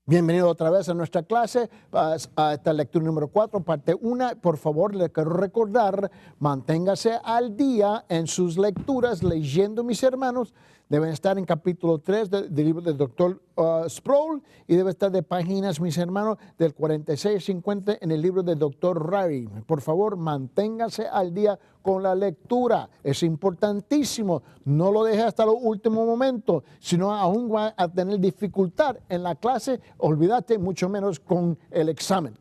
Bienvenido otra vez a nuestra clase, a esta lectura número 4, parte 1. Por favor, le quiero recordar, manténgase al día en sus lecturas, leyendo, mis hermanos. Deben estar en capítulo 3 del libro del Dr. Sproul y debe estar de páginas, mis hermanos, del 46-50 en el libro del Dr. Riley. Por favor, manténgase al día con la lectura. Es importantísimo. No lo deje hasta el último momento, sino aún va a tener dificultad en la clase. Olvídate mucho menos con el examen.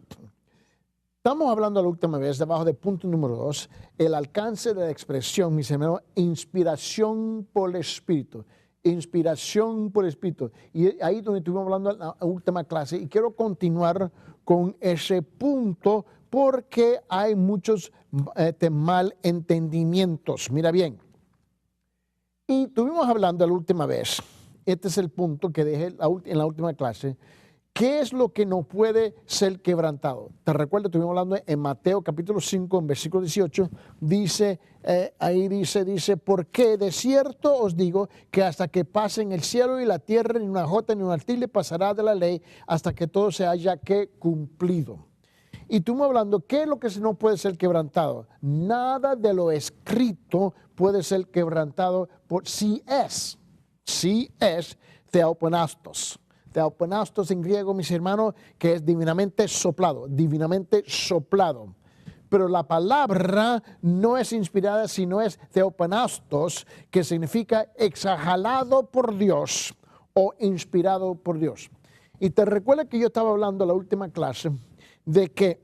Estamos hablando la última vez, debajo del punto número 2, el alcance de la expresión, mis hermanos, inspiración por el Espíritu. Inspiración por el Espíritu. Y ahí donde estuvimos hablando en la última clase, y quiero continuar con ese punto porque hay muchos malentendimientos. Mira bien. Y estuvimos hablando la última vez, este es el punto que dejé en la última clase. ¿Qué es lo que no puede ser quebrantado? Te recuerdo, estuvimos hablando en Mateo capítulo 5, en versículo 18, dice, porque de cierto os digo que hasta que pasen el cielo y la tierra, ni una jota ni una tilde pasará de la ley hasta que todo se haya que cumplido. Y estuvimos hablando, ¿qué es lo que no puede ser quebrantado? Nada de lo escrito puede ser quebrantado por si es theopanastos. Theopanastos en griego, mis hermanos, que es divinamente soplado. Pero la palabra no es inspirada, sino es theopanastos, que significa exhalado por Dios o inspirado por Dios. Y te recuerda que yo estaba hablando en la última clase de que,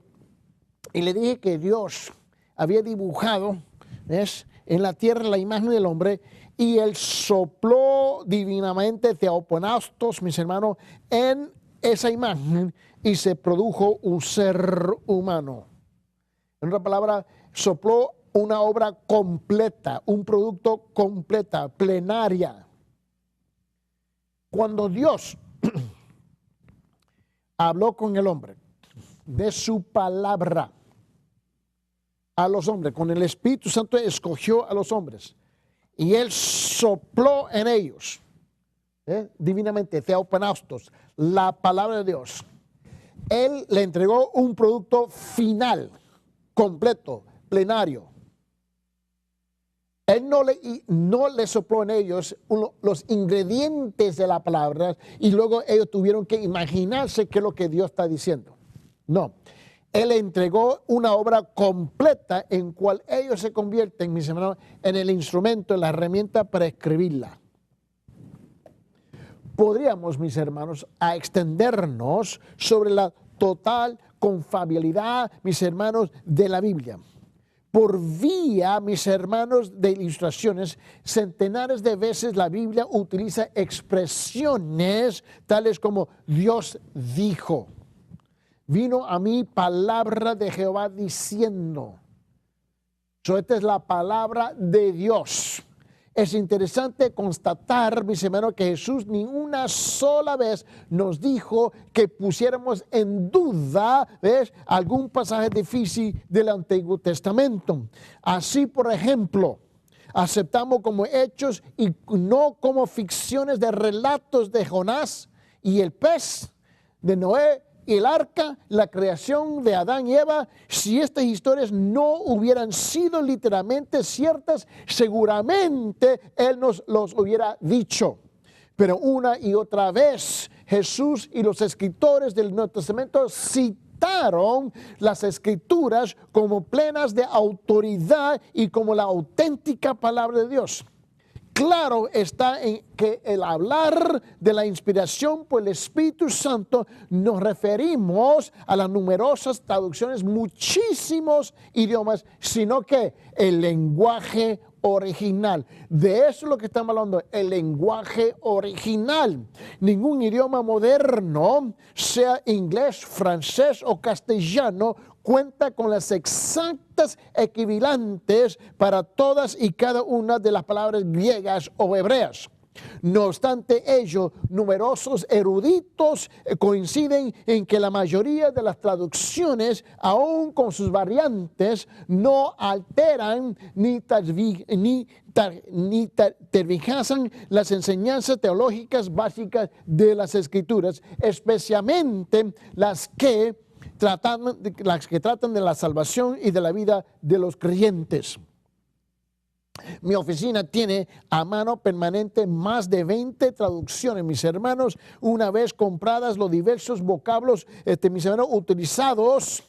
y le dije que Dios había dibujado, ¿ves?, en la tierra la imagen del hombre, y él sopló divinamente theopanastos, mis hermanos, en esa imagen y se produjo un ser humano. En otra palabra, sopló una obra completa, un producto completa, plenaria. Cuando Dios habló con el hombre de su palabra a los hombres, con el Espíritu Santo escogió a los hombres y él sopló en ellos divinamente, theopanastos, la palabra de Dios. Él le entregó un producto final, completo, plenario. Él no le sopló en ellos los ingredientes de la palabra y luego ellos tuvieron que imaginarse qué es lo que Dios está diciendo. No. Él entregó una obra completa en cual ellos se convierten, mis hermanos, en el instrumento, en la herramienta para escribirla. Podríamos, mis hermanos, a extendernos sobre la total confiabilidad, mis hermanos, de la Biblia. Por vía, mis hermanos, de ilustraciones, centenares de veces la Biblia utiliza expresiones tales como Dios dijo. Vino a mí palabra de Jehová diciendo. Esta es la palabra de Dios. Es interesante constatar, mis hermanos, que Jesús ni una sola vez nos dijo que pusiéramos en duda, ¿ves?, algún pasaje difícil del Antiguo Testamento. Así, por ejemplo, aceptamos como hechos y no como ficciones de relatos de Jonás y el pez, de Noé y el arca, la creación de Adán y Eva. Si estas historias no hubieran sido literalmente ciertas, seguramente Él nos los hubiera dicho. Pero una y otra vez Jesús y los escritores del Nuevo Testamento citaron las Escrituras como plenas de autoridad y como la auténtica palabra de Dios. Claro está en que el hablar de la inspiración por el Espíritu Santo nos referimos a las numerosas traducciones, muchísimos idiomas, sino que el lenguaje original. De eso es lo que estamos hablando, el lenguaje original. Ningún idioma moderno, sea inglés, francés o castellano, cuenta con las exactas equivalentes para todas y cada una de las palabras griegas o hebreas. No obstante ello, numerosos eruditos coinciden en que la mayoría de las traducciones, aun con sus variantes, no alteran ni tergiversan las enseñanzas teológicas básicas de las Escrituras, especialmente las que tratan de la salvación y de la vida de los creyentes. Mi oficina tiene a mano permanente más de 20 traducciones, mis hermanos, una vez compradas los diversos vocablos, mis hermanos, utilizados.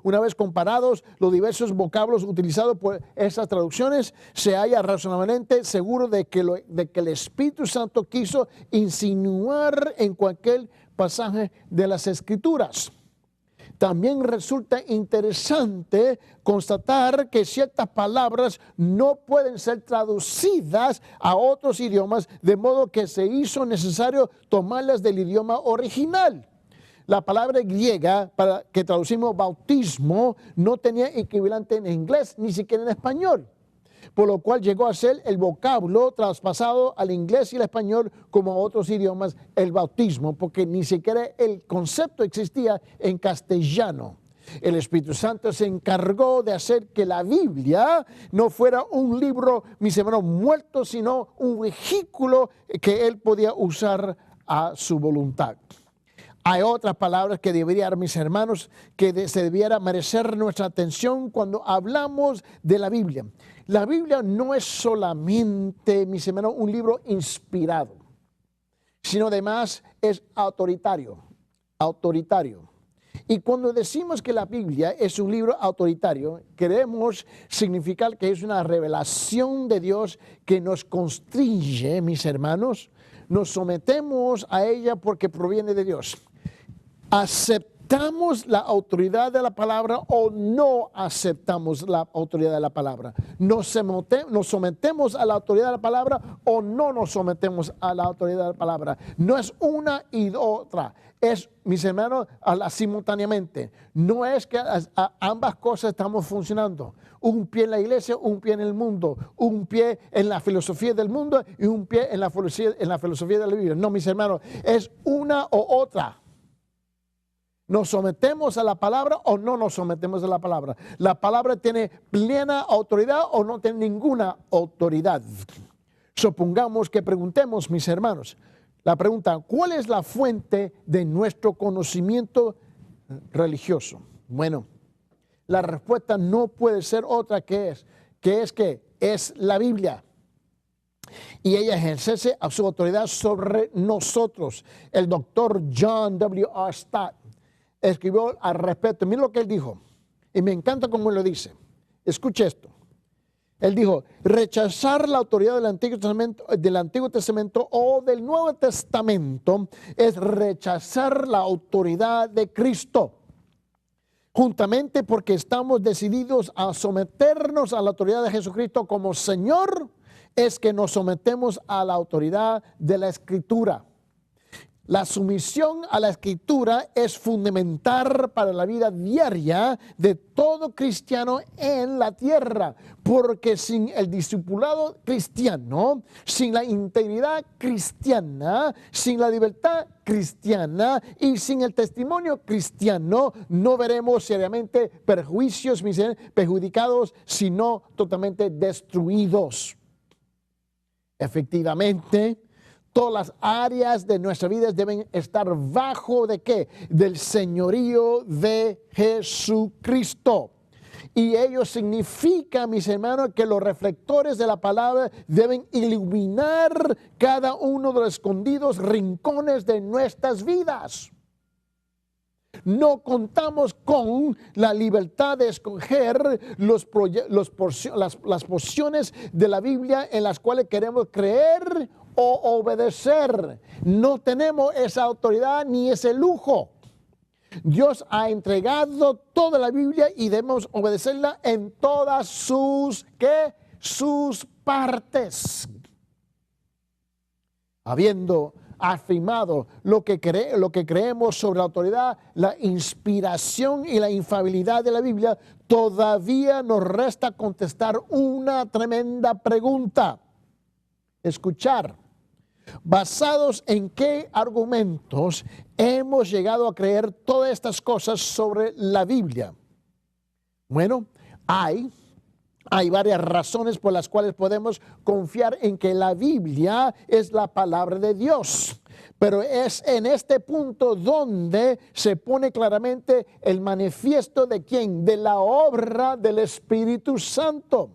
Una vez comparados los diversos vocablos utilizados por esas traducciones, se halla razonablemente seguro de que el Espíritu Santo quiso insinuar en cualquier pasaje de las Escrituras. También resulta interesante constatar que ciertas palabras no pueden ser traducidas a otros idiomas, de modo que se hizo necesario tomarlas del idioma original. La palabra griega para que traducimos bautismo no tenía equivalente en inglés ni siquiera en español, por lo cual llegó a ser el vocablo traspasado al inglés y al español como a otros idiomas, el bautismo, porque ni siquiera el concepto existía en castellano. El Espíritu Santo se encargó de hacer que la Biblia no fuera un libro, mis hermanos, muerto, sino un vehículo que Él podía usar a su voluntad. Hay otras palabras que deberían, mis hermanos, que se debiera merecer nuestra atención cuando hablamos de la Biblia. La Biblia no es solamente, mis hermanos, un libro inspirado, sino además es autoritario. Y cuando decimos que la Biblia es un libro autoritario, queremos significar que es una revelación de Dios que nos constringe, mis hermanos. Nos sometemos a ella porque proviene de Dios. ¿Aceptamos la autoridad de la palabra o no aceptamos la autoridad de la palabra? ¿Nos sometemos a la autoridad de la palabra o no nos sometemos a la autoridad de la palabra? No es una y otra, es, mis hermanos, simultáneamente. No es que ambas cosas estamos funcionando. Un pie en la iglesia, un pie en el mundo, un pie en la filosofía del mundo y un pie en la filosofía de la Biblia. No, mis hermanos, es una o otra. ¿Nos sometemos a la palabra o no nos sometemos a la palabra? ¿La palabra tiene plena autoridad o no tiene ninguna autoridad? Supongamos que preguntemos, mis hermanos, la pregunta, ¿cuál es la fuente de nuestro conocimiento religioso? Bueno, la respuesta no puede ser otra que es la Biblia. Y ella ejerce a su autoridad sobre nosotros. El doctor John W. R. Stott escribió al respecto. Mira lo que él dijo. Y me encanta cómo él lo dice. Escuche esto. Él dijo, rechazar la autoridad del Antiguo Testamento o del Nuevo Testamento es rechazar la autoridad de Cristo. Juntamente porque estamos decididos a someternos a la autoridad de Jesucristo como Señor, es que nos sometemos a la autoridad de la Escritura. La sumisión a la Escritura es fundamental para la vida diaria de todo cristiano en la tierra, porque sin el discipulado cristiano, sin la integridad cristiana, sin la libertad cristiana y sin el testimonio cristiano, no veremos seriamente perjudicados, sino totalmente destruidos. Efectivamente, todas las áreas de nuestra vida deben estar bajo ¿de qué? Del señorío de Jesucristo. Y ello significa, mis hermanos, que los reflectores de la palabra deben iluminar cada uno de los escondidos rincones de nuestras vidas. No contamos con la libertad de escoger las porciones de la Biblia en las cuales queremos creer o obedecer. No tenemos esa autoridad ni ese lujo. Dios ha entregado toda la Biblia y debemos obedecerla en todas sus partes. Habiendo afirmado lo que creemos sobre la autoridad, la inspiración y la infalibilidad de la Biblia, todavía nos resta contestar una tremenda pregunta. Escuchar, ¿Basados en qué argumentos hemos llegado a creer todas estas cosas sobre la Biblia? Bueno, hay varias razones por las cuales podemos confiar en que la Biblia es la palabra de Dios. Pero es en este punto donde se pone claramente el manifiesto de ¿quién? De la obra del Espíritu Santo.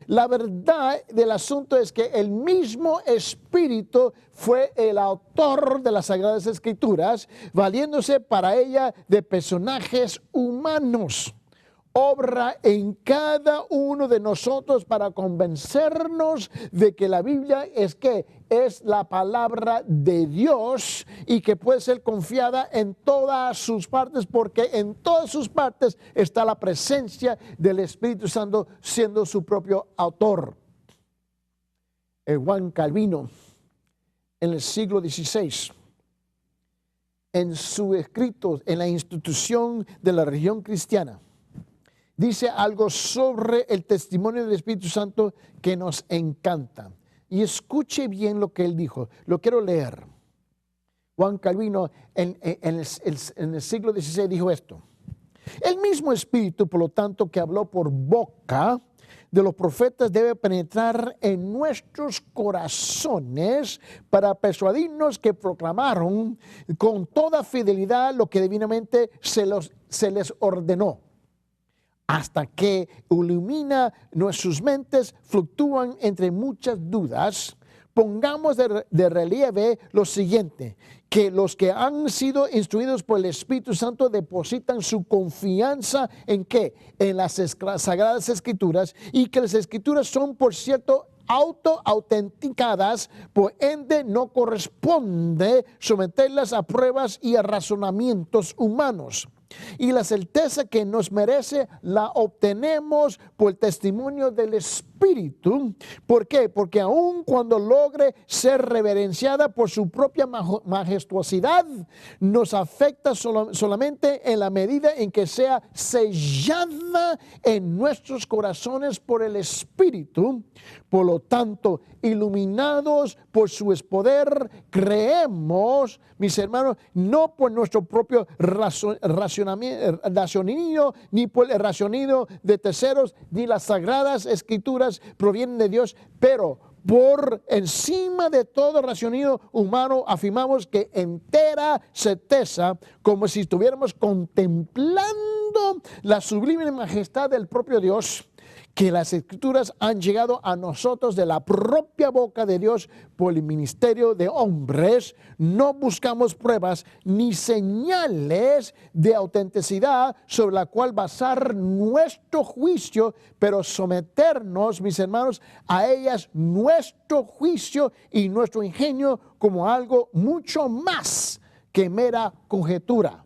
La verdad del asunto es que el mismo Espíritu fue el autor de las Sagradas Escrituras, valiéndose para ella de personajes humanos. Obra en cada uno de nosotros para convencernos de que la Biblia es la palabra de Dios y que puede ser confiada en todas sus partes, porque en todas sus partes está la presencia del Espíritu Santo siendo su propio autor. Juan Calvino, en el siglo XVI, en su escrito en la institución de la religión cristiana, dice algo sobre el testimonio del Espíritu Santo que nos encanta. Y escuche bien lo que él dijo. Lo quiero leer. Juan Calvino en el siglo XVI dijo esto. El mismo Espíritu, por lo tanto, que habló por boca de los profetas debe penetrar en nuestros corazones para persuadirnos que proclamaron con toda fidelidad lo que divinamente se les ordenó. Hasta que ilumina nuestras mentes, fluctúan entre muchas dudas. Pongamos de relieve lo siguiente, que los que han sido instruidos por el Espíritu Santo depositan su confianza ¿en qué? En las Sagradas Escrituras, y que las Escrituras son, por cierto, autoautenticadas, por ende no corresponde someterlas a pruebas y a razonamientos humanos. Y la certeza que nos merece la obtenemos por el testimonio del Espíritu. ¿Por qué? Porque aun cuando logre ser reverenciada por su propia majestuosidad, nos afecta solamente en la medida en que sea sellada en nuestros corazones por el Espíritu. Por lo tanto, iluminados por su poder, creemos, mis hermanos, no por nuestro propio raciocinio, ni por el raciocinio de terceros, ni las Sagradas Escrituras provienen de Dios, pero por encima de todo raciocinio humano afirmamos que entera certeza, como si estuviéramos contemplando la sublime majestad del propio Dios, que las Escrituras han llegado a nosotros de la propia boca de Dios por el ministerio de hombres. No buscamos pruebas ni señales de autenticidad sobre la cual basar nuestro juicio, pero someternos, mis hermanos, a ellas nuestro juicio y nuestro ingenio como algo mucho más que mera conjetura.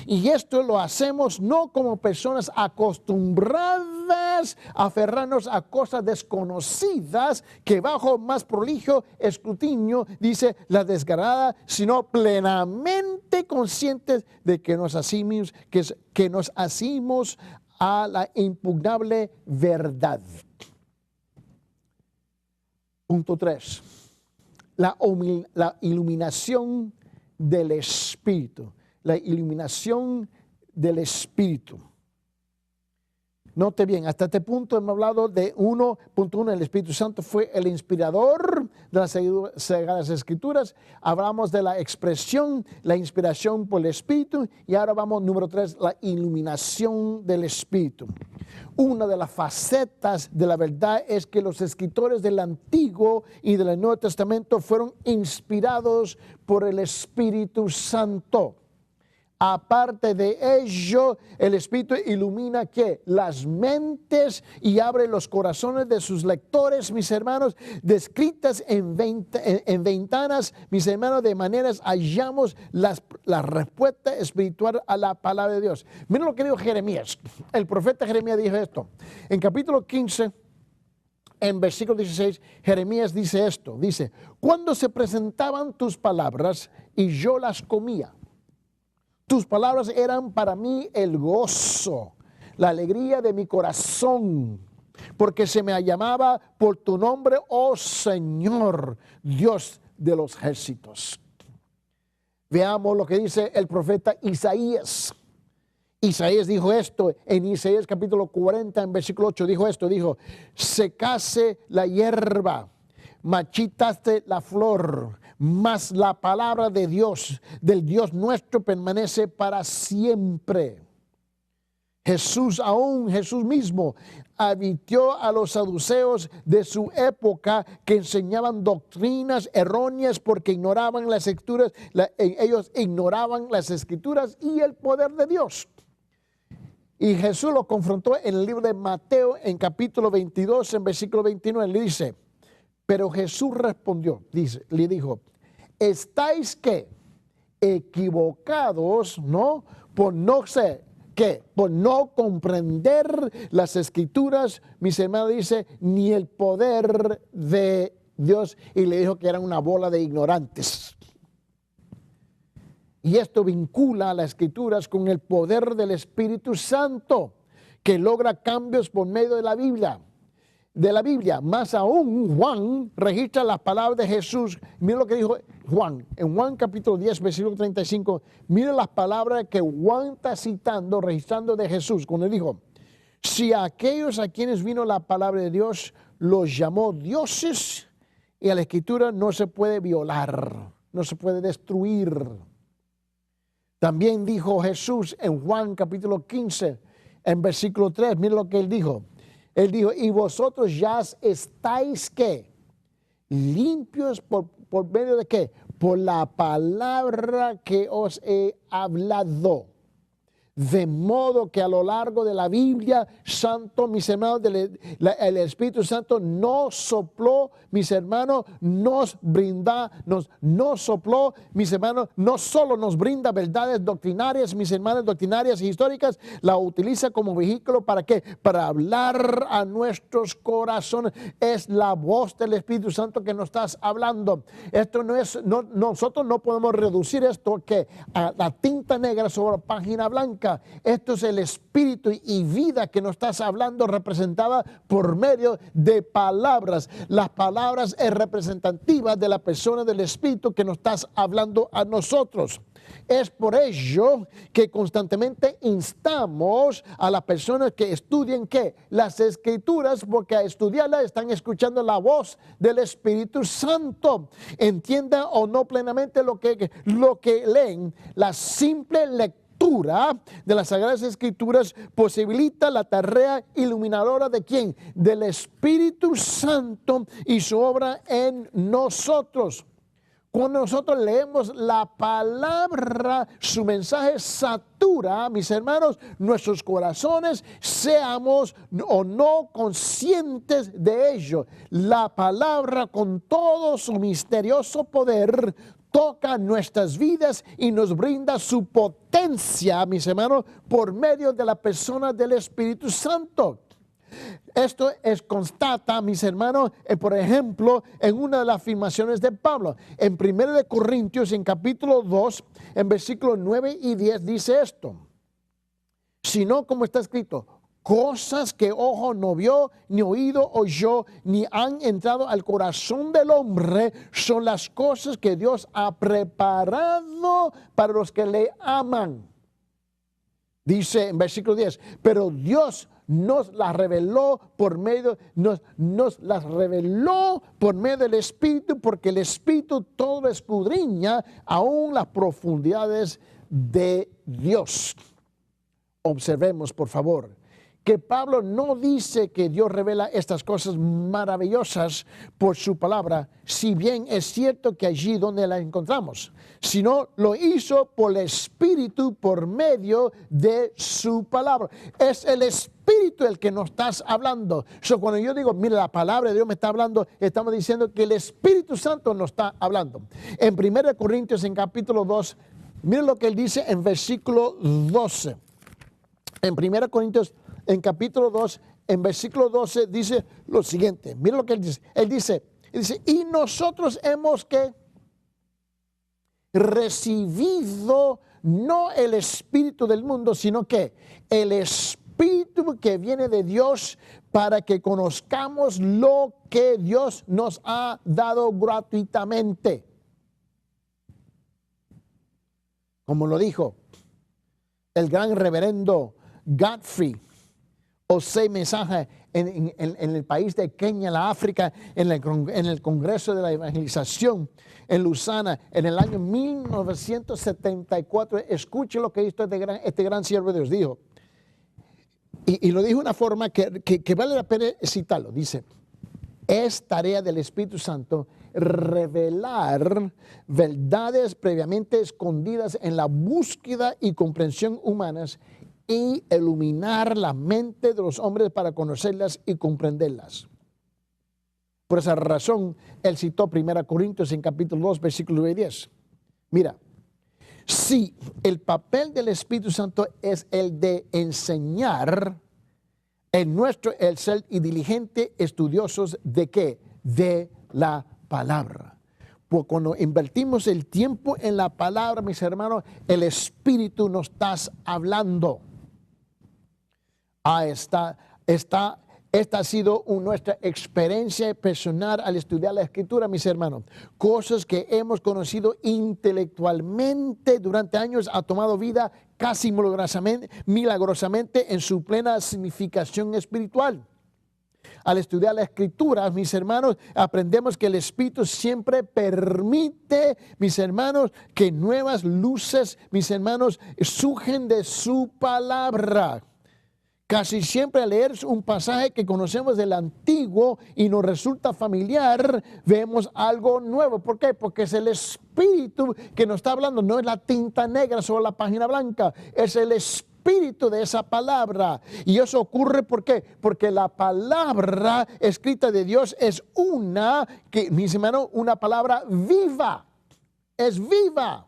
Y esto lo hacemos no como personas acostumbradas a aferrarnos a cosas desconocidas que bajo más prolijo escrutinio, dice la descarada, sino plenamente conscientes de que nos asimos a la impugnable verdad. Punto 3. La iluminación del Espíritu. La iluminación del Espíritu. Note bien, hasta este punto hemos hablado de 1.1, el Espíritu Santo fue el inspirador de las Sagradas Escrituras. Hablamos de la expresión, la inspiración por el Espíritu, y ahora vamos número 3, la iluminación del Espíritu. Una de las facetas de la verdad es que los escritores del Antiguo y del Nuevo Testamento fueron inspirados por el Espíritu Santo. Aparte de ello, el Espíritu ilumina ¿qué? Las mentes y abre los corazones de sus lectores, mis hermanos, descritas en ventanas, mis hermanos, de maneras hallamos la respuesta espiritual a la palabra de Dios. Miren lo que dijo Jeremías. El profeta Jeremías dijo esto. En capítulo 15, en versículo 16, Jeremías dice esto. Dice, cuando se presentaban tus palabras y yo las comía, tus palabras eran para mí el gozo, la alegría de mi corazón, porque se me llamaba por tu nombre, oh Señor, Dios de los ejércitos. Veamos lo que dice el profeta Isaías. Isaías dijo esto en Isaías capítulo 40, en versículo 8, dijo, secase la hierba, marchitaste la flor, mas la palabra de Dios, del Dios nuestro, permanece para siempre. Jesús mismo advirtió a los saduceos de su época que enseñaban doctrinas erróneas porque ignoraban las escrituras, ellos ignoraban las escrituras y el poder de Dios. Y Jesús lo confrontó en el libro de Mateo, en capítulo 22, en versículo 29, le dice, pero Jesús respondió, le dijo, estáis ¿qué? Equivocados, ¿no? Por no ser, ¿qué? Por no comprender las escrituras, mis hermanos, dice, ni el poder de Dios. Y le dijo que eran una bola de ignorantes. Y esto vincula a las escrituras con el poder del Espíritu Santo, que logra cambios por medio de la Biblia. Más aún, Juan registra las palabras de Jesús. Mira lo que dijo Juan. En Juan capítulo 10, versículo 35, mira las palabras que Juan está citando, registrando de Jesús, cuando dijo, si a aquellos a quienes vino la palabra de Dios los llamó dioses, y a la escritura no se puede violar, no se puede destruir. También dijo Jesús en Juan capítulo 15, en versículo 3, mira lo que él dijo. Él dijo, y vosotros ya estáis, ¿qué? Limpios por medio de ¿qué? Por la palabra que os he hablado. De modo que a lo largo de la Biblia, Santo, mis hermanos, el Espíritu Santo nos sopló, mis hermanos, no sopló, mis hermanos, no solo nos brinda verdades doctrinarias, mis hermanos, doctrinarias y históricas, la utiliza como vehículo ¿para qué? Para hablar a nuestros corazones. Es la voz del Espíritu Santo que nos estás hablando. Esto nosotros no podemos reducir esto que a la tinta negra sobre la página blanca. Esto es el espíritu y vida que nos estás hablando, representada por medio de palabras. Las palabras es representativa de la persona del espíritu que nos estás hablando a nosotros. Es por ello que constantemente instamos a las personas que estudien ¿qué? Las escrituras, porque a estudiarlas están escuchando la voz del Espíritu Santo. Entienda o no plenamente lo que leen, la simple lectura de las Sagradas Escrituras posibilita la tarea iluminadora de ¿quién? Del Espíritu Santo y su obra en nosotros. Cuando nosotros leemos la palabra, su mensaje satura, mis hermanos, nuestros corazones, seamos o no conscientes de ello. La palabra con todo su misterioso poder toca nuestras vidas y nos brinda su potencia, mis hermanos, por medio de la persona del Espíritu Santo. Esto constata, mis hermanos, por ejemplo, en una de las afirmaciones de Pablo. En 1 Corintios, en capítulo 2, en versículos 9 y 10, dice esto. Sino como está escrito, cosas que ojo no vio, ni oído oyó, ni han entrado al corazón del hombre, son las cosas que Dios ha preparado para los que le aman. Dice en versículo 10, pero Dios nos las reveló por medio del Espíritu, porque el Espíritu todo escudriña aún las profundidades de Dios. Observemos, por favor, que Pablo no dice que Dios revela estas cosas maravillosas por su palabra, si bien es cierto que allí donde la encontramos, sino lo hizo por el Espíritu por medio de su palabra. Es el Espíritu el que nos está hablando. Cuando yo digo, mira, la palabra de Dios me está hablando, estamos diciendo que el Espíritu Santo nos está hablando. En 1 Corintios, en capítulo 2, mira lo que él dice en versículo 12. En 1 Corintios, en capítulo 2, en versículo 12, dice lo siguiente. Mira lo que él dice. Él dice, y nosotros hemos que recibido no el espíritu del mundo, sino que el espíritu que viene de Dios, para que conozcamos lo que Dios nos ha dado gratuitamente. como lo dijo el gran reverendo Godfrey Osei Mensaje en el país de Kenia, la África, en el Congreso de la Evangelización en Lausana, en el año 1974. Escuche lo que este gran siervo de Dios dijo. Y lo dijo de una forma que vale la pena citarlo. Dice: es tarea del Espíritu Santo revelar verdades previamente escondidas en la búsqueda y comprensión humanas y iluminar la mente de los hombres para conocerlas y comprenderlas. Por esa razón, él citó 1 Corintios en capítulo 2, versículo 10. Mira, si el papel del Espíritu Santo es el de enseñar, el ser y diligente estudiosos de ¿qué? De la palabra. Pues cuando invertimos el tiempo en la palabra, mis hermanos, el Espíritu nos está hablando. Esta ha sido nuestra experiencia personal al estudiar la Escritura, mis hermanos. Cosas que hemos conocido intelectualmente durante años ha tomado vida casi milagrosamente en su plena significación espiritual. Al estudiar la Escritura, mis hermanos, aprendemos que el Espíritu siempre permite, mis hermanos, que nuevas luces, mis hermanos, surgen de su palabra. Casi siempre al leer un pasaje que conocemos del Antiguo y nos resulta familiar, vemos algo nuevo. ¿Por qué? Porque es el Espíritu que nos está hablando, no es la tinta negra sobre la página blanca, es el Espíritu de esa palabra. Y eso ocurre, ¿por qué? Porque la palabra escrita de Dios es mis hermanos, una palabra viva, es viva.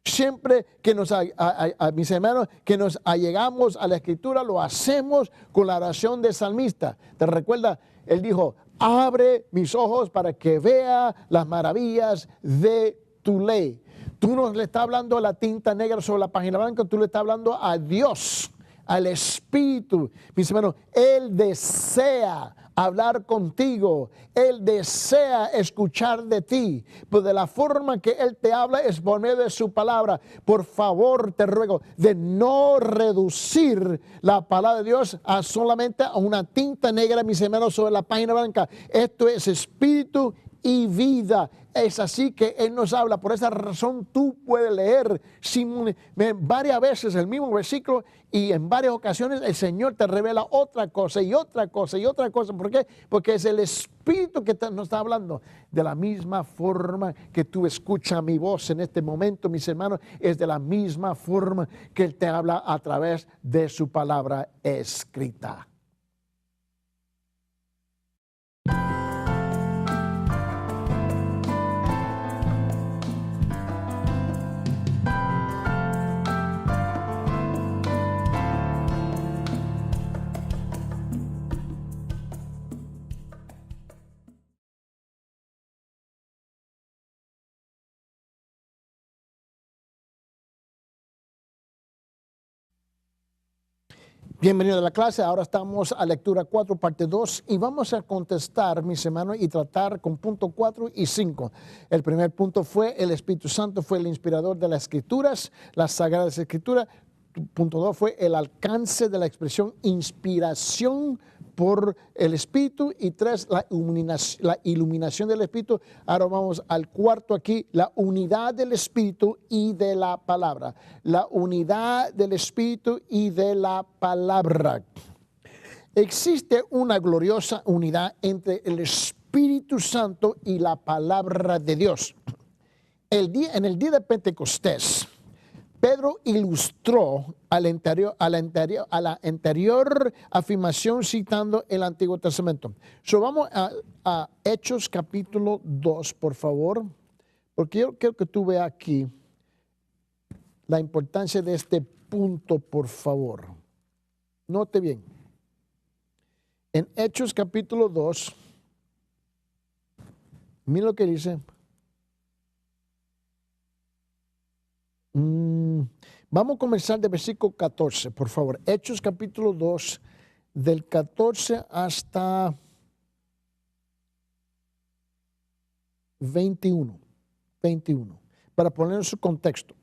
Siempre que mis hermanos, que nos allegamos a la Escritura, lo hacemos con la oración del salmista. ¿Te recuerdas? Él dijo: abre mis ojos para que vea las maravillas de tu ley. Tú no le estás hablando a la tinta negra sobre la página blanca, tú le estás hablando a Dios, al Espíritu. Mis hermanos, Él desea hablar contigo, Él desea escuchar de ti, pero de la forma que Él te habla es por medio de su palabra. Por favor, te ruego de no reducir la palabra de Dios a solamente a una tinta negra, mis hermanos, sobre la página blanca. Esto es espíritu y vida. Es así que Él nos habla. Por esa razón tú puedes leer varias veces el mismo versículo y en varias ocasiones el Señor te revela otra cosa y otra cosa y otra cosa. ¿Por qué? Porque es el Espíritu que nos está hablando. De la misma forma que tú escuchas mi voz en este momento, mis hermanos, es de la misma forma que Él te habla a través de su palabra escrita. Bienvenido a la clase. Ahora estamos a lectura 4, parte 2, y vamos a contestar, mis hermanos, y tratar con punto 4 y 5. El primer punto fue: el Espíritu Santo fue el inspirador de las Escrituras, las Sagradas Escrituras. Punto 2 fue el alcance de la expresión inspiración por el Espíritu. Y 3, la iluminación del Espíritu. Ahora vamos al cuarto aquí: la unidad del Espíritu y de la palabra. La unidad del Espíritu y de la palabra. Existe una gloriosa unidad entre el Espíritu Santo y la palabra de Dios. En el día de Pentecostés, Pedro ilustró a la anterior afirmación citando el Antiguo Testamento. Vamos a Hechos capítulo 2, por favor, porque yo quiero que tú veas aquí la importancia de este punto, por favor. Note bien. En Hechos capítulo 2, mira lo que dice. Vamos a comenzar de versículo 14, por favor. Hechos capítulo 2, del 14 hasta 21, para poner en su contexto.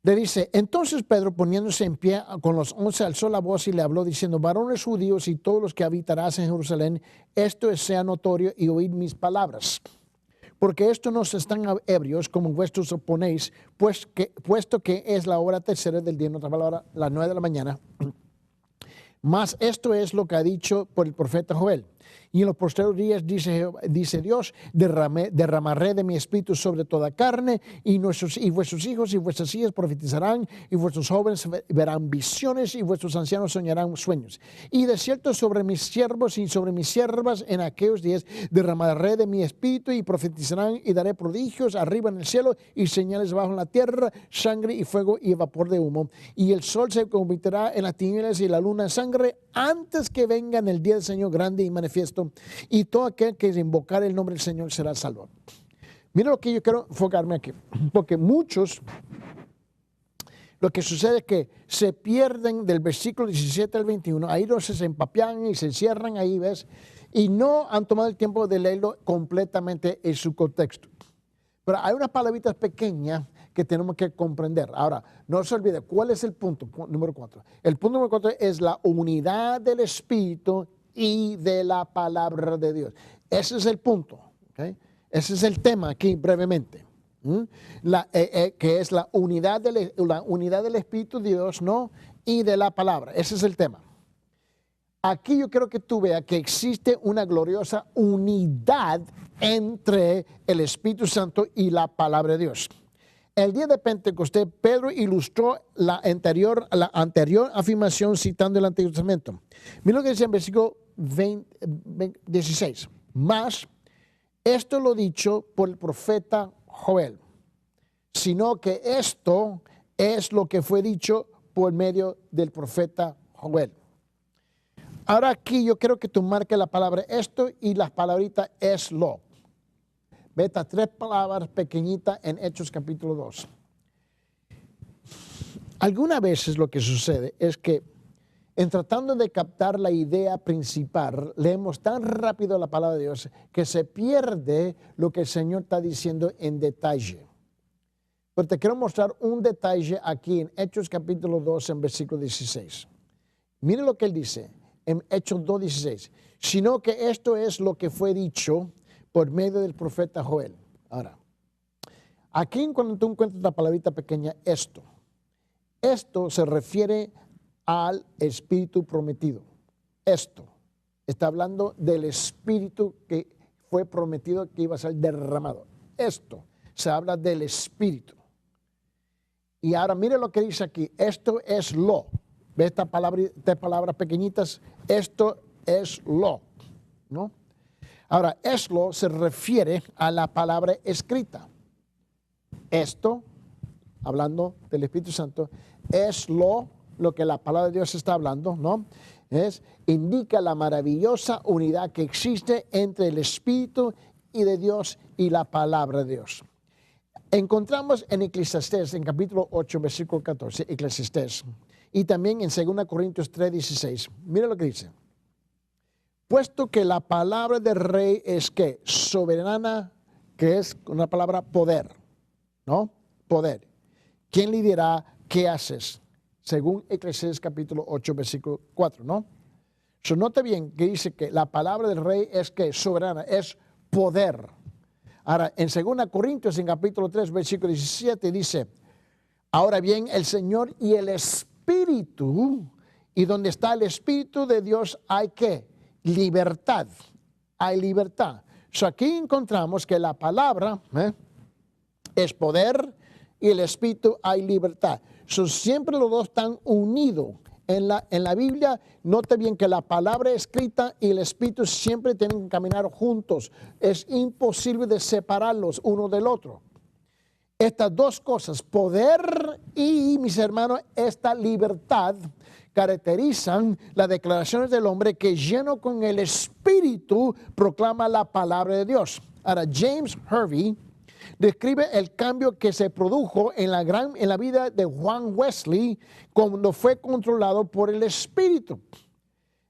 Le dice, entonces Pedro, poniéndose en pie con los 11, alzó la voz y le habló diciendo, varones judíos y todos los que habitarás en Jerusalén, esto sea notorio y oíd mis palabras. Porque esto no se están ebrios como vosotros oponéis, puesto que es la hora tercera del día, en otra palabra, las 9 de la mañana. Mas esto es lo que ha dicho por el profeta Joel. Y en los posteriores días, dice Dios, derramaré de mi espíritu sobre toda carne, y vuestros hijos y vuestras hijas profetizarán, y vuestros jóvenes verán visiones, y vuestros ancianos soñarán sueños. Y de cierto sobre mis siervos y sobre mis siervas en aquellos días derramaré de mi espíritu, y profetizarán, y daré prodigios arriba en el cielo, y señales bajo en la tierra, sangre y fuego y vapor de humo. Y el sol se convertirá en las tinieblas y la luna en sangre, antes que venga en el día del Señor grande y manifiesto, y todo aquel que invocar el nombre del Señor será salvo. Mira lo que yo quiero enfocarme aquí, porque muchos, lo que sucede es que se pierden del versículo 17 al 21, ahí no se empapean y se encierran ahí, ¿ves? Y no han tomado el tiempo de leerlo completamente en su contexto. Pero hay unas palabritas pequeñas que tenemos que comprender. Ahora, no se olvide, ¿cuál es el punto número 4? El punto número 4 es la unidad del Espíritu y de la palabra de Dios. Ese es el punto, ¿okay? Ese es el tema aquí brevemente, que es la unidad del Espíritu de Dios, ¿no? Y de la palabra. Ese es el tema. Aquí yo quiero que tú veas que existe una gloriosa unidad entre el Espíritu Santo y la palabra de Dios. El día de Pentecostés, Pedro ilustró la anterior afirmación citando el Antiguo Testamento. Mira lo que dice en versículo 16. Mas esto lo dicho por el profeta Joel, sino que esto es lo que fue dicho por medio del profeta Joel. Ahora aquí yo quiero que tú marques la palabra esto y las palabritas es lo. Ve estas 3 palabras pequeñitas en Hechos capítulo 2. Algunas veces lo que sucede es que en tratando de captar la idea principal, leemos tan rápido la palabra de Dios que se pierde lo que el Señor está diciendo en detalle. Pero te quiero mostrar un detalle aquí en Hechos capítulo 2 en versículo 16. Mire lo que él dice en Hechos 2:16. Sino que esto es lo que fue dicho por medio del profeta Joel. Ahora, aquí cuando tú encuentras la palabrita pequeña, esto se refiere al Espíritu prometido. Esto está hablando del Espíritu que fue prometido que iba a ser derramado. Esto se habla del Espíritu. Y ahora mire lo que dice aquí. Esto es lo. ¿Ve estas palabras pequeñitas? Esto es lo, ¿no? Ahora, eslo se refiere a la palabra escrita. Esto, hablando del Espíritu Santo, es lo que la palabra de Dios está hablando, ¿no? Indica la maravillosa unidad que existe entre el Espíritu y de Dios y la palabra de Dios. Encontramos en Eclesiastés, en capítulo 8, versículo 14, Eclesiastés, y también en 2 Corintios 3:16. Mira lo que dice. Puesto que la palabra del rey es que soberana, que es una palabra poder, ¿no? Poder. ¿Quién le dirá qué haces? Según Eclesiastés capítulo 8, versículo 4, ¿no? Nota bien que dice que la palabra del rey es que soberana, es poder. Ahora, en 2 Corintios, en capítulo 3, versículo 17, dice, ahora bien, el Señor y el Espíritu, y donde está el Espíritu de Dios hay ¿qué? Libertad. Hay libertad. Aquí encontramos que la palabra es poder y el Espíritu hay libertad. Siempre los dos están unidos. En la Biblia, note bien que la palabra escrita y el Espíritu siempre tienen que caminar juntos. Es imposible de separarlos uno del otro. Estas dos cosas, poder y, mis hermanos, esta libertad, caracterizan las declaraciones del hombre que lleno con el Espíritu proclama la palabra de Dios. Ahora, James Hervey describe el cambio que se produjo en la vida de Juan Wesley cuando fue controlado por el Espíritu.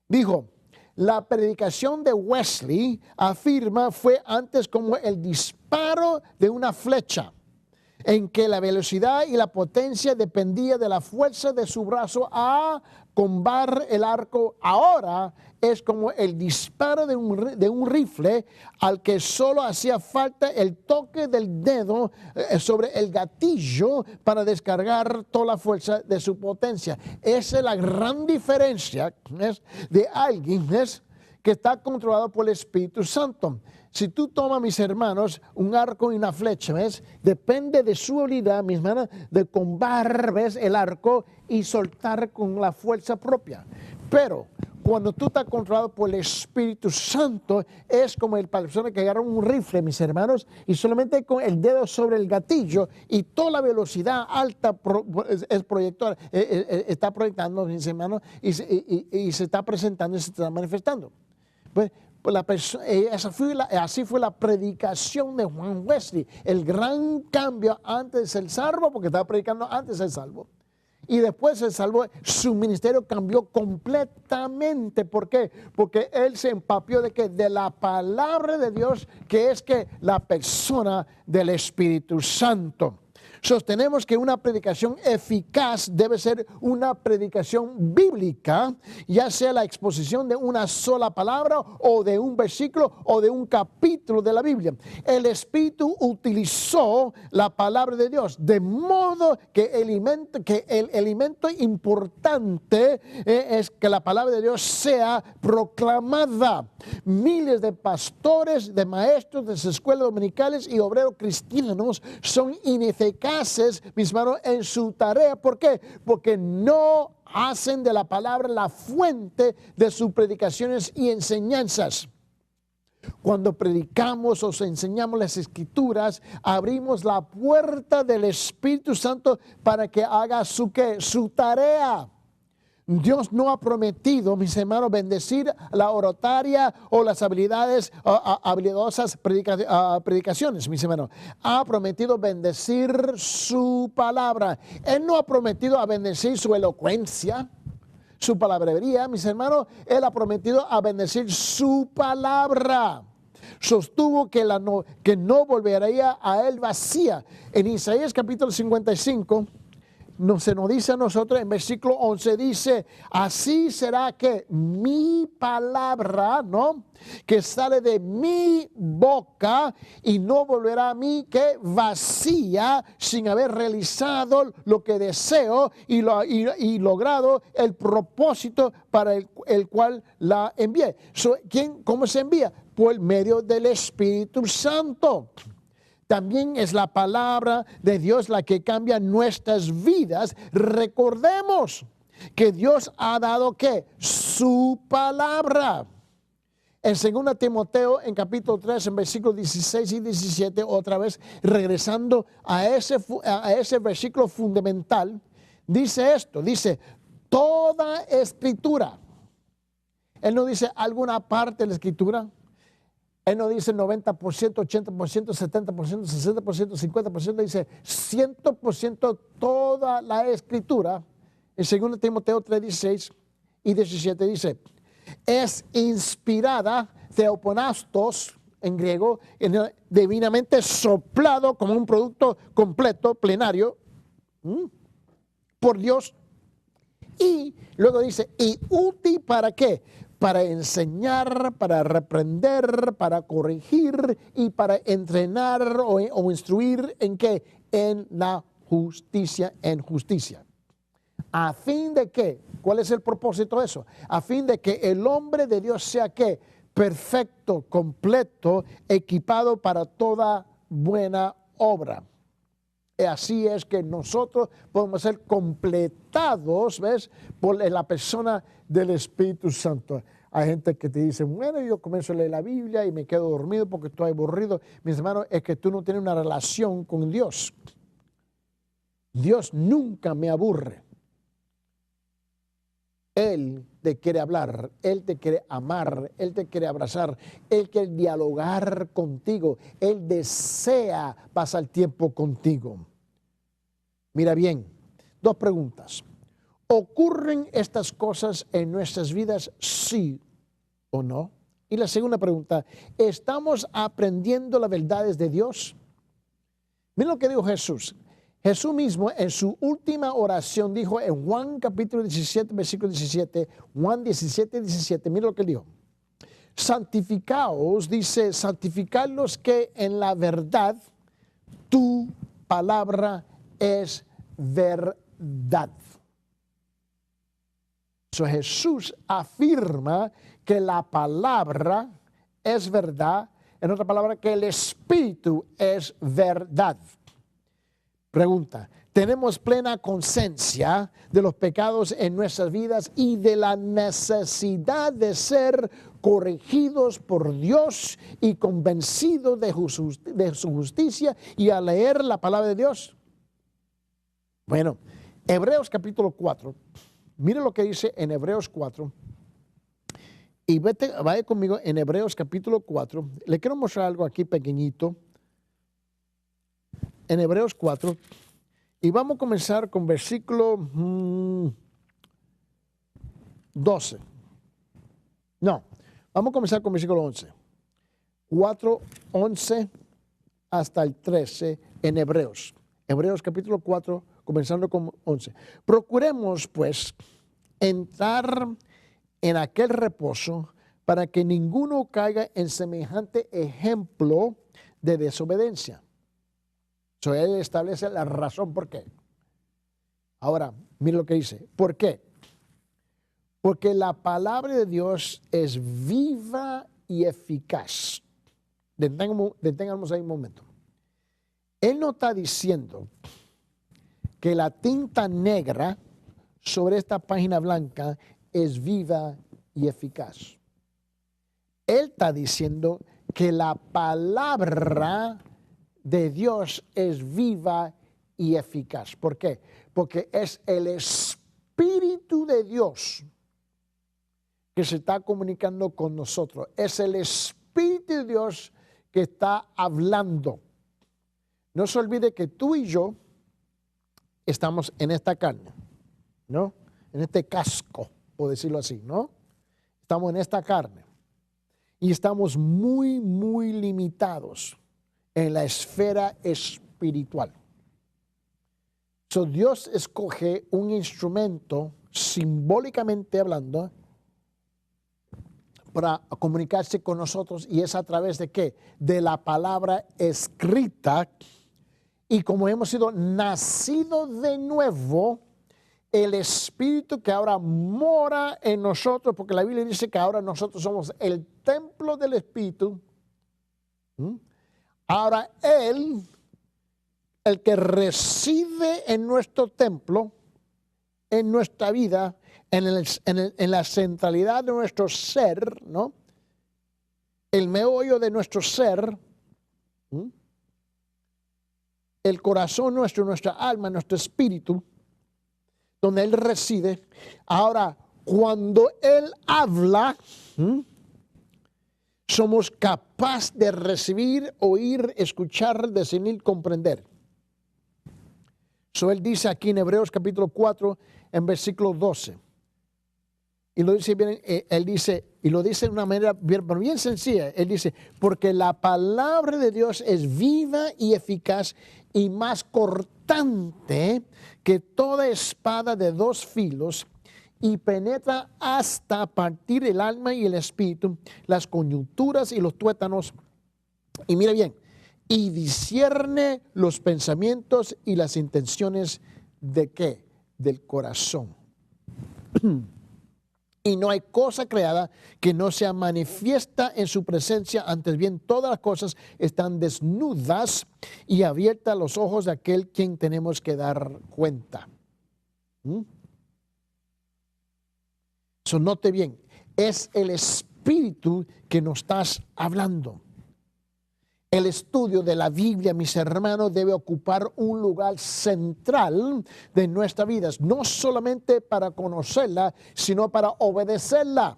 Dijo, la predicación de Wesley, afirma, fue antes como el disparo de una flecha. en que la velocidad y la potencia dependía de la fuerza de su brazo a combar el arco. Ahora es como el disparo de un rifle al que solo hacía falta el toque del dedo sobre el gatillo para descargar toda la fuerza de su potencia. Esa es la gran diferencia, ¿ves?, de alguien, ¿ves?, que está controlado por el Espíritu Santo. Si tú tomas, mis hermanos, un arco y una flecha, ¿ves?, depende de su habilidad, mis hermanos, de combar, ¿ves?, el arco y soltar con la fuerza propia. Pero cuando tú estás controlado por el Espíritu Santo, es como el persona que agarra un rifle, mis hermanos, y solamente con el dedo sobre el gatillo y toda la velocidad alta es proyector, está proyectando, mis hermanos, y se está presentando y se está manifestando. Pues, así fue la predicación de Juan Wesley, el gran cambio antes de ser salvo, porque estaba predicando antes de ser salvo. Y después se salvó, su ministerio cambió completamente. ¿Por qué? Porque él se empapió de que de la palabra de Dios, que es que la persona del Espíritu Santo. Sostenemos que una predicación eficaz debe ser una predicación bíblica, ya sea la exposición de una sola palabra o de un versículo o de un capítulo de la Biblia. El Espíritu utilizó la palabra de Dios, de modo que el elemento importante es que la palabra de Dios sea proclamada. Miles de pastores, de maestros de las escuelas dominicales y obreros cristianos son ineficaces, mis hermanos, en su tarea. ¿Por qué? Porque no hacen de la palabra la fuente de sus predicaciones y enseñanzas. Cuando predicamos o enseñamos las Escrituras, abrimos la puerta del Espíritu Santo para que haga su tarea. Dios no ha prometido, mis hermanos, bendecir la oratoria o las habilidosas predicaciones, mis hermanos. Ha prometido bendecir su palabra. Él no ha prometido a bendecir su elocuencia, su palabrería, mis hermanos. Él ha prometido a bendecir su palabra. Sostuvo que no volvería a él vacía. En Isaías capítulo 55, se nos dice a nosotros en versículo 11, dice: así será que mi palabra, ¿no?, que sale de mi boca y no volverá a mí que vacía, sin haber realizado lo que deseo y logrado el propósito para el cual la envié. ¿Cómo se envía? Por medio del Espíritu Santo. También es la palabra de Dios la que cambia nuestras vidas. Recordemos que Dios ha dado ¿qué? Su palabra. En 2 Timoteo, en capítulo 3, en versículos 16 y 17, otra vez regresando a ese versículo fundamental, dice esto, dice: toda escritura. Él no dice alguna parte de la escritura. Él no dice 90%, 80%, 70%, 60%, 50%, dice 100% toda la escritura. En 2 Timoteo 3, 16 y 17 dice: es inspirada, theoponastos en griego, divinamente soplado como un producto completo, plenario, por Dios. Y luego dice: ¿y útil para qué? Para enseñar, para reprender, para corregir y para entrenar o instruir ¿en qué? En la justicia, en justicia. ¿A fin de qué? ¿Cuál es el propósito de eso? A fin de que el hombre de Dios sea ¿qué? Perfecto, completo, equipado para toda buena obra. Y así es que nosotros podemos ser completados, ¿ves?, por la persona del Espíritu Santo. Hay gente que te dice: bueno, yo comienzo a leer la Biblia y me quedo dormido porque estoy aburrido. Mis hermanos, es que tú no tienes una relación con Dios. Dios nunca me aburre. Él te quiere hablar, Él te quiere amar, Él te quiere abrazar, Él quiere dialogar contigo, Él desea pasar tiempo contigo. Mira bien, 2 preguntas. ¿Ocurren estas cosas en nuestras vidas, sí o no? Y la segunda pregunta: ¿estamos aprendiendo las verdades de Dios? Miren lo que dijo Jesús. Jesús mismo en su última oración dijo en Juan capítulo 17, versículo 17, Juan 17, 17, miren lo que dijo. Santificaos, dice, santificarlos que en la verdad tu palabra es verdad. So, Jesús afirma que la palabra es verdad, en otra palabra, que el Espíritu es verdad. Pregunta, ¿tenemos plena conciencia de los pecados en nuestras vidas y de la necesidad de ser corregidos por Dios y convencidos de su justicia y a leer la palabra de Dios? Bueno, Hebreos capítulo 4, mire lo que dice en Hebreos 4. Y vaya conmigo en Hebreos capítulo 4. Le quiero mostrar algo aquí pequeñito. En Hebreos 4. Y vamos a comenzar con versículo 12. No, vamos a comenzar con versículo 11. 4, 11 hasta el 13 en Hebreos. Hebreos capítulo 4, comenzando con 11. Procuremos, pues, entrar en aquel reposo para que ninguno caiga en semejante ejemplo de desobediencia. So, él establece la razón por qué. Ahora, mire lo que dice. ¿Por qué? Porque la palabra de Dios es viva y eficaz. Detengamos ahí un momento. Él no está diciendo que la tinta negra sobre esta página blanca es viva y eficaz. Él está diciendo que la palabra de Dios es viva y eficaz. ¿Por qué? Porque es el Espíritu de Dios que se está comunicando con nosotros. Es el Espíritu de Dios que está hablando. No se olvide que tú y yo estamos en esta carne, ¿no? En este casco, por decirlo así, ¿no? Estamos en esta carne. Y estamos muy, muy limitados en la esfera espiritual. So, Dios escoge un instrumento, simbólicamente hablando, para comunicarse con nosotros, y es a través de ¿qué? De la palabra escrita. Y como hemos sido nacidos de nuevo, el Espíritu que ahora mora en nosotros, porque la Biblia dice que ahora nosotros somos el templo del Espíritu. Ahora Él, el que reside en nuestro templo, en nuestra vida, en la centralidad de nuestro ser, ¿no? El meollo de nuestro ser, el corazón nuestro, nuestra alma, nuestro espíritu, donde Él reside. Ahora, cuando Él habla, somos capaces de recibir, oír, escuchar, discernir, comprender. So, Él dice aquí en Hebreos capítulo 4, en versículo 12. Y lo dice bien, Él dice, y lo dice de una manera bien sencilla. Él dice, porque la palabra de Dios es viva y eficaz y más cortante que toda espada de dos filos, y penetra hasta partir el alma y el espíritu, las coyunturas y los tuétanos. Y mira bien, y discierne los pensamientos y las intenciones de ¿qué? Del corazón. Y no hay cosa creada que no sea manifiesta en su presencia. Antes bien, todas las cosas están desnudas y abiertas a los ojos de aquel quien tenemos que dar cuenta. So, note bien, es el Espíritu que nos estás hablando. El estudio de la Biblia, mis hermanos, debe ocupar un lugar central de nuestras vidas, no solamente para conocerla, sino para obedecerla.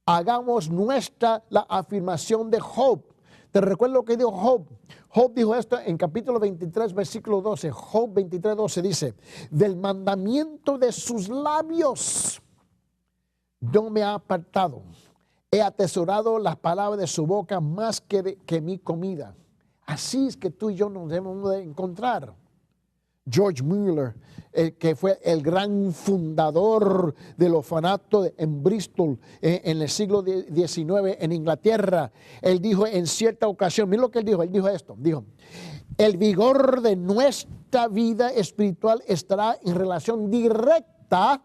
Hagamos nuestra la afirmación de Job. ¿Te recuerdas lo que dijo Job? Job dijo esto en capítulo 23, versículo 12. Job 23, 12 dice, del mandamiento de sus labios no me ha apartado. He atesorado las palabras de su boca más que mi comida. Así es que tú y yo nos debemos de encontrar. George Mueller, que fue el gran fundador del orfanato en Bristol en el siglo XIX en Inglaterra, él dijo en cierta ocasión, mira lo que él dijo esto, dijo, el vigor de nuestra vida espiritual estará en relación directa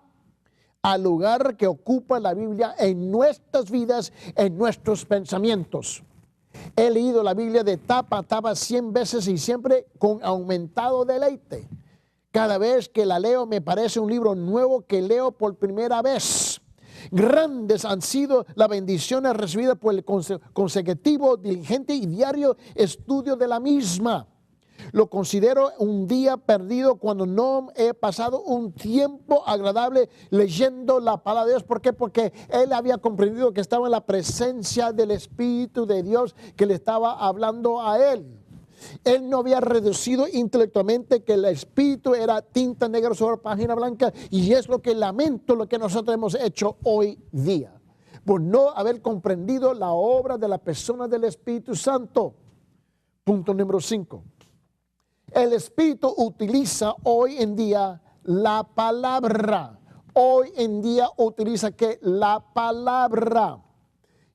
al lugar que ocupa la Biblia en nuestras vidas, en nuestros pensamientos. He leído la Biblia de tapa a tapa 100 veces y siempre con aumentado deleite. Cada vez que la leo me parece un libro nuevo que leo por primera vez. Grandes han sido las bendiciones recibidas por el consecutivo, diligente y diario estudio de la misma. Lo considero un día perdido cuando no he pasado un tiempo agradable leyendo la palabra de Dios. ¿Por qué? Porque él había comprendido que estaba en la presencia del Espíritu de Dios que le estaba hablando a él. Él no había reducido intelectualmente que el Espíritu era tinta negra sobre página blanca, y es lo que lamento, lo que nosotros hemos hecho hoy día, por no haber comprendido la obra de la persona del Espíritu Santo. Punto número 5. El Espíritu utiliza hoy en día la palabra. Hoy en día utiliza ¿qué? La palabra.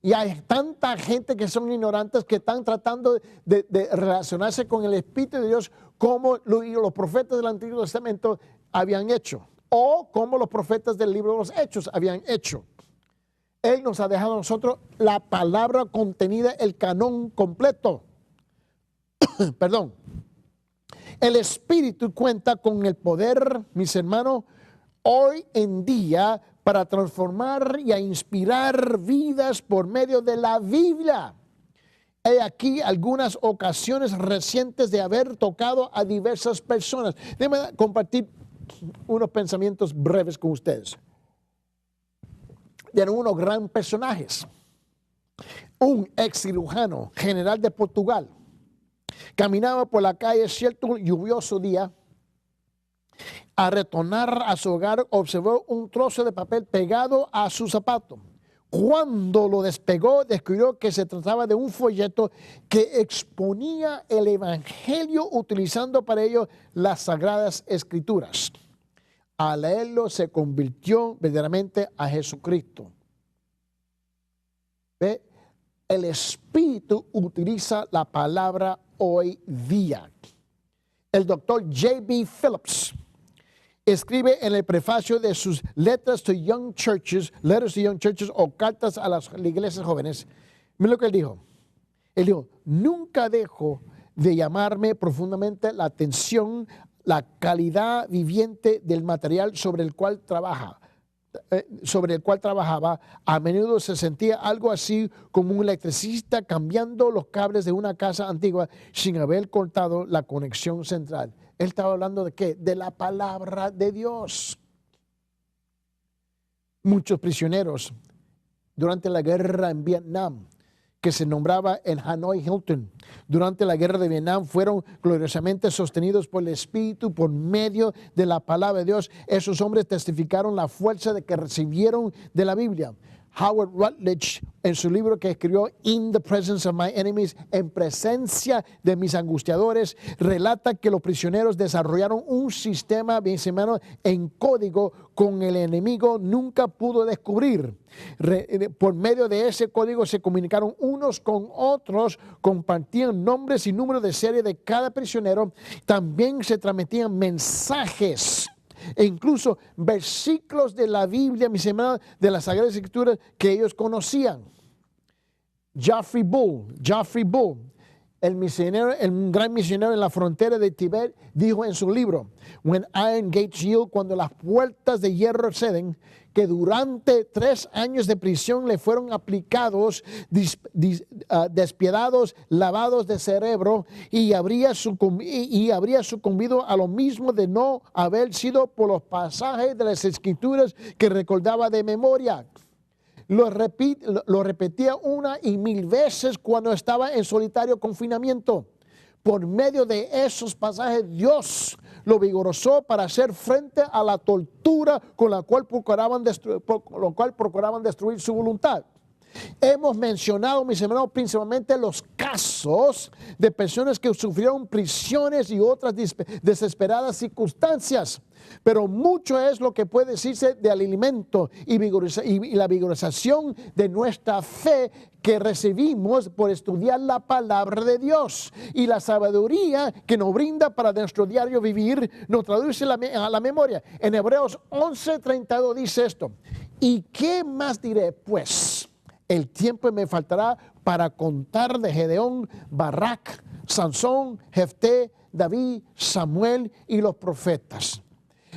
Y hay tanta gente que son ignorantes que están tratando de relacionarse con el Espíritu de Dios como los profetas del Antiguo Testamento habían hecho, o como los profetas del libro de los Hechos habían hecho. Él nos ha dejado a nosotros la palabra contenida, el canon completo. Perdón. El Espíritu cuenta con el poder, mis hermanos, hoy en día para transformar y a inspirar vidas por medio de la Biblia. He aquí algunas ocasiones recientes de haber tocado a diversas personas. Déjenme compartir unos pensamientos breves con ustedes. De unos grandes personajes. Un ex cirujano general de Portugal caminaba por la calle cierto lluvioso día. Al retornar a su hogar, observó un trozo de papel pegado a su zapato. Cuando lo despegó, descubrió que se trataba de un folleto que exponía el Evangelio utilizando para ello las Sagradas Escrituras. Al leerlo, se convirtió verdaderamente a Jesucristo. ¿Ve? El Espíritu utiliza la palabra hoy día. El doctor J.B. Phillips escribe en el prefacio de sus Letters to Young Churches o cartas a las iglesias jóvenes. Mira lo que él dijo. Él dijo, nunca dejo de llamarme profundamente la atención la calidad viviente del material sobre el cual trabajaba. A menudo se sentía algo así como un electricista cambiando los cables de una casa antigua sin haber cortado la conexión central. Él estaba hablando de ¿qué? De la palabra de Dios. Muchos prisioneros durante la guerra en Vietnam, que se nombraba en Hanoi Hilton, durante la guerra de Vietnam, fueron gloriosamente sostenidos por el Espíritu por medio de la palabra de Dios. Esos hombres testificaron la fuerza de que recibieron de la Biblia. Howard Rutledge, en su libro que escribió In the Presence of My Enemies, en presencia de mis angustiadores, relata que los prisioneros desarrollaron un sistema, bien hermano, en código con el enemigo nunca pudo descubrir. Por medio de ese código se comunicaron unos con otros, compartían nombres y números de serie de cada prisionero, también se transmitían mensajes e incluso versículos de la Biblia, mis hermanos, de las Sagradas Escrituras que ellos conocían. Geoffrey Bull, el gran misionero en la frontera de Tibet, dijo en su libro, When Iron Gates Yield, cuando las puertas de hierro ceden, que durante 3 años de prisión le fueron aplicados despiadados lavados de cerebro y habría sucumbido a lo mismo de no haber sido por los pasajes de las Escrituras que recordaba de memoria. Lo repetía 1 y 1000 veces cuando estaba en solitario confinamiento. Por medio de esos pasajes, Dios lo vigoró para hacer frente a la tortura con la cual procuraban destruir su voluntad. Hemos mencionado, mis hermanos, principalmente los casos de personas que sufrieron prisiones y otras desesperadas circunstancias. Pero mucho es lo que puede decirse del alimento y la vigorización de nuestra fe que recibimos por estudiar la palabra de Dios, y la sabiduría que nos brinda para nuestro diario vivir nos traduce a la memoria. En Hebreos 11:32 dice esto: ¿y qué más diré? Pues el tiempo me faltará para contar de Gedeón, Barak, Sansón, Jefté, David, Samuel y los profetas.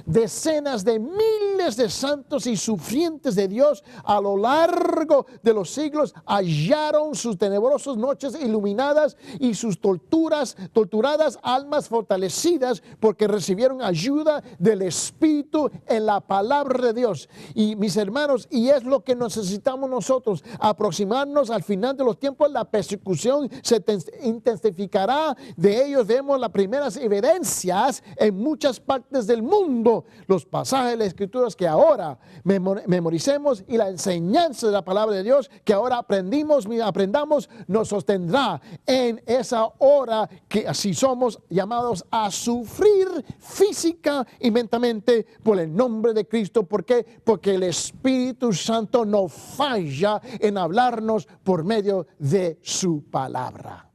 Decenas de miles de santos y sufrientes de Dios a lo largo de los siglos hallaron sus tenebrosas noches iluminadas y sus torturadas almas fortalecidas porque recibieron ayuda del Espíritu en la palabra de Dios. Y mis hermanos, y es lo que necesitamos nosotros, aproximarnos al final de los tiempos. La persecución se intensificará. De ellos vemos las primeras evidencias en muchas partes del mundo. Los pasajes de las Escrituras que ahora memoricemos y la enseñanza de la palabra de Dios que ahora aprendamos nos sostendrá en esa hora que así somos llamados a sufrir física y mentalmente por el nombre de Cristo. ¿Por qué? Porque el Espíritu Santo no falla en hablarnos por medio de su palabra.